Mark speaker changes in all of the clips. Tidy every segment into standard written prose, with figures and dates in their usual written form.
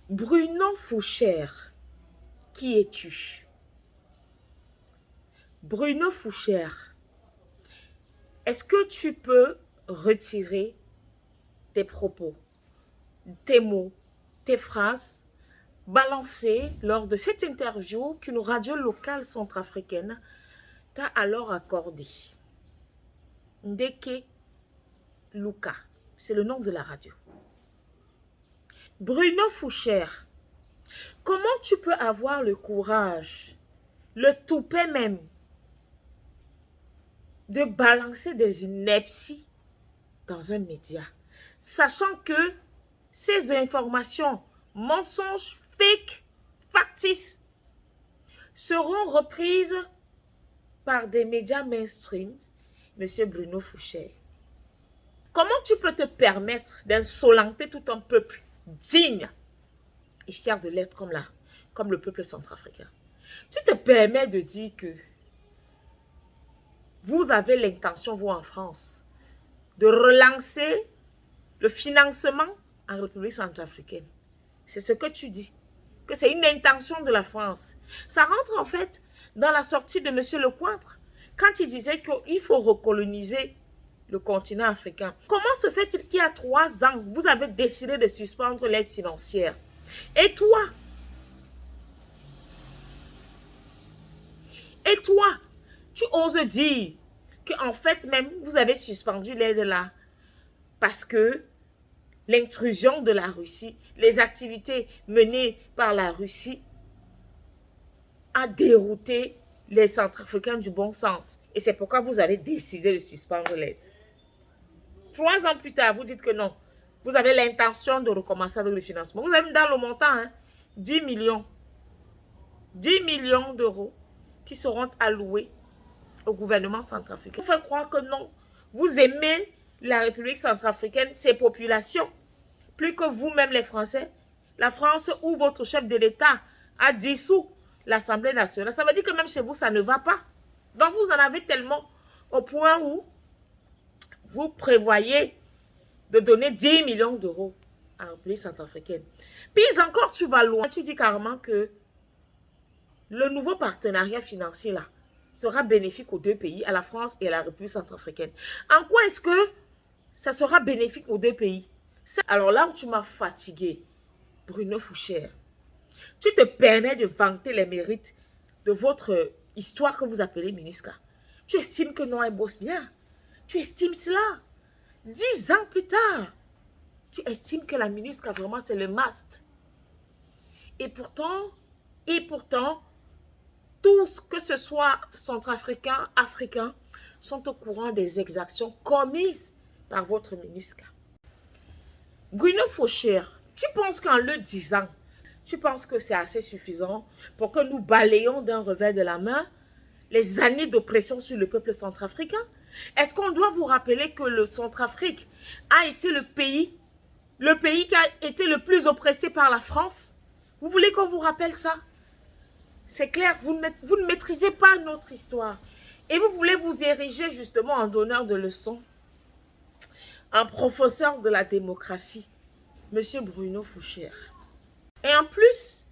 Speaker 1: Bruno Fouchère, qui es-tu? Bruno Fouchère, est-ce que tu peux retirer tes propos, tes mots, tes phrases balancées lors de cette interview qu'une radio locale centrafricaine t'a alors accordée? Ndeke Luka, c'est le nom de la radio. Bruno Fouchère, comment tu peux avoir le courage, le toupet même, de balancer des inepties dans un média, sachant que ces informations, mensonges, fake, factices, seront reprises par des médias mainstream, Monsieur Bruno Fouchère? Comment tu peux te permettre d'insolenter tout un peuple digne et fier de l'être comme le peuple centrafricain? Tu te permets de dire que vous avez l'intention, vous en France, de relancer le financement en République centrafricaine. C'est ce que tu dis, que c'est une intention de la France. Ça rentre en fait dans la sortie de M. Lecointre, quand il disait qu'il faut recoloniser le continent africain. Comment se fait-il qu'il y a 3 ans, vous avez décidé de suspendre l'aide financière? Et toi, tu oses dire qu'en fait même, vous avez suspendu l'aide là parce que l'intrusion de la Russie, les activités menées par la Russie a dérouté les Centrafricains du bon sens. Et c'est pourquoi vous avez décidé de suspendre l'aide. 3 ans plus tard, vous dites que non. Vous avez l'intention de recommencer avec le financement. Vous avez mis dans le montant 10 millions. 10 millions d'euros qui seront alloués au gouvernement centrafricain. Vous faites croire que non. Vous aimez la République centrafricaine, ses populations, plus que vous-même les Français. La France où votre chef de l'État a dissous l'Assemblée nationale. Ça veut dire que même chez vous, ça ne va pas. Donc vous en avez tellement au point où vous prévoyez de donner 10 millions d'euros à la République centrafricaine. Puis encore, tu vas loin. Tu dis carrément que le nouveau partenariat financier là sera bénéfique aux 2 pays, à la France et à la République centrafricaine. En quoi est-ce que ça sera bénéfique aux 2 pays? Alors là où tu m'as fatigué, Bruno Fouchère, tu te permets de vanter les mérites de votre histoire que vous appelez MINUSCA. Tu estimes que non, elle bosse bien. Tu estimes cela. 10 ans plus tard, tu estimes que la MINUSCA vraiment c'est le must. Et pourtant, tous, que ce soit centrafricains, africains, sont au courant des exactions commises par votre MINUSCA. Bruno Fouchère, tu penses qu'en le disant, tu penses que c'est assez suffisant pour que nous balayons d'un revers de la main les années d'oppression sur le peuple centrafricain? Est-ce qu'on doit vous rappeler que le Centrafrique a été le pays qui a été le plus oppressé par la France? Vous voulez qu'on vous rappelle ça? C'est clair, vous ne maîtrisez pas notre histoire. Et vous voulez vous ériger justement en donneur de leçons, un professeur de la démocratie, Monsieur Bruno Fouchère. Et en plus,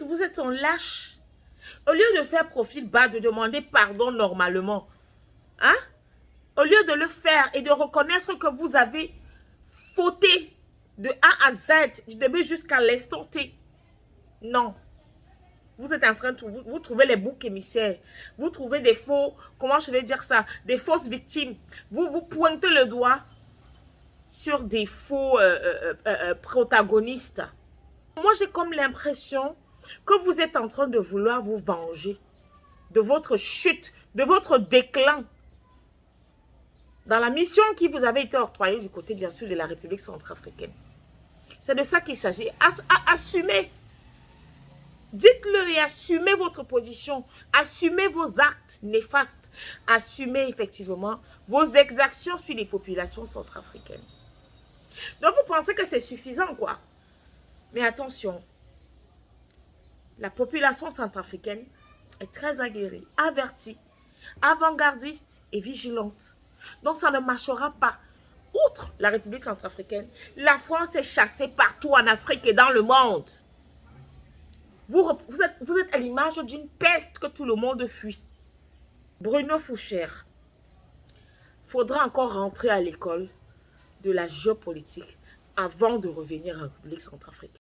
Speaker 1: vous êtes un lâche. Au lieu de faire profil bas, de demander pardon normalement, au lieu de le faire et de reconnaître que vous avez fauté de A à Z, du début jusqu'à l'instant T, non. Vous êtes en train de vous trouver les boucs émissaires. Vous trouvez des faux, comment je vais dire ça, des fausses victimes. Vous pointez le doigt sur des faux protagonistes. Moi, j'ai comme l'impression que vous êtes en train de vouloir vous venger de votre chute, de votre déclin dans la mission qui vous avait été octroyée du côté, bien sûr, de la République centrafricaine. C'est de ça qu'il s'agit. Assumez. Dites-le et assumez votre position. Assumez vos actes néfastes. Assumez effectivement vos exactions sur les populations centrafricaines. Donc, vous pensez que c'est suffisant, quoi. Mais attention, la population centrafricaine est très aguerrie, avertie, avant-gardiste et vigilante. Donc, ça ne marchera pas. outre la République centrafricaine, la France est chassée partout en Afrique et dans le monde. Vous êtes à l'image d'une peste que tout le monde fuit. Bruno Fouchère, faudra encore rentrer à l'école de la géopolitique avant de revenir en République centrafricaine.